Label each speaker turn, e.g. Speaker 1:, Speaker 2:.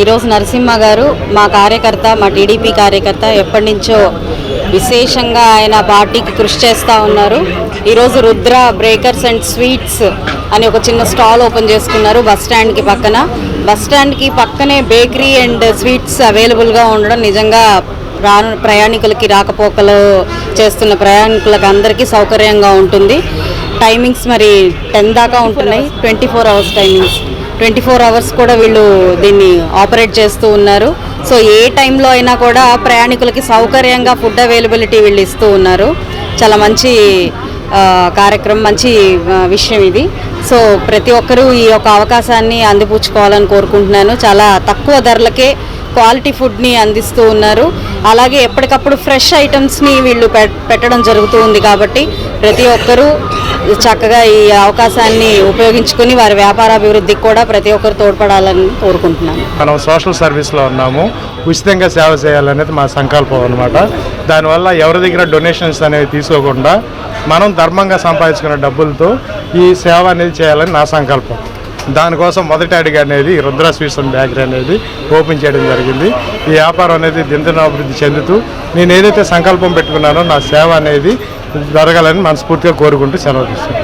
Speaker 1: ఈరోజు నరసింహ గారు మా కార్యకర్త, మా టీడీపీ కార్యకర్త, ఎప్పటి నుంచో విశేషంగా ఆయన పార్టీకి కృషి చేస్తూ ఉన్నారు. ఈరోజు రుద్ర బేకర్స్ అండ్ స్వీట్స్ అని ఒక చిన్న స్టాల్ ఓపెన్ చేసుకున్నారు బస్ స్టాండ్కి పక్కనే బేకరీ అండ్ స్వీట్స్ అవైలబుల్గా ఉండడం నిజంగా ప్రయాణికులకి, రాకపోకలు చేస్తున్న ప్రయాణికులకు అందరికీ సౌకర్యంగా ఉంటుంది. టైమింగ్స్ మరి 10 దాకా ఉంటున్నాయి, 24 అవర్స్ టైమింగ్స్. 24 అవర్స్ కూడా వీళ్ళు దీన్ని ఆపరేట్ చేస్తూ ఉన్నారు. సో ఏ టైంలో అయినా కూడా ప్రయాణికులకి సౌకర్యంగా ఫుడ్ అవైలబిలిటీ వీళ్ళు ఇస్తూ ఉన్నారు. చాలా మంచి కార్యక్రమం, మంచి విషయం ఇది. సో ప్రతి ఒక్కరూ ఈ యొక్క అవకాశాన్ని అందిపుచ్చుకోవాలని కోరుకుంటున్నాను. చాలా తక్కువ ధరలకే క్వాలిటీ ఫుడ్ని అందిస్తూ ఉన్నారు. అలాగే ఎప్పటికప్పుడు ఫ్రెష్ ఐటమ్స్ని వీళ్ళు పెట్టడం జరుగుతూ ఉంది. కాబట్టి ప్రతి ఒక్కరూ చక్కగా ఈ అవకాశాన్ని ఉపయోగించుకుని వారి వ్యాపారాభివృద్ధికి కూడా ప్రతి ఒక్కరు తోడ్పడాలని కోరుకుంటున్నాను.
Speaker 2: మనం సోషల్ సర్వీస్లో ఉన్నాము, ఉచితంగా సేవ చేయాలనేది మా సంకల్పం అనమాట. దానివల్ల ఎవరి దగ్గర డొనేషన్స్ అనేవి తీసుకోకుండా మనం ధర్మంగా సంపాదించుకున్న డబ్బులతో ఈ సేవ అనేది చేయాలని నా సంకల్పం. దానికోసం మొదటి అడుగు అనేది రుద్ర స్వీట్స్ అండ్ బేకరీ అనేది ఓపెన్ చేయడం జరిగింది. ఈ వ్యాపారం అనేది దినదినాభివృద్ధి చెందుతూ నేను ఏదైతే సంకల్పం పెట్టుకున్నానో నా సేవ అనేది జరగాలని మనస్ఫూర్తిగా కోరుకుంటూ సెలవు తీసుకుంటాను.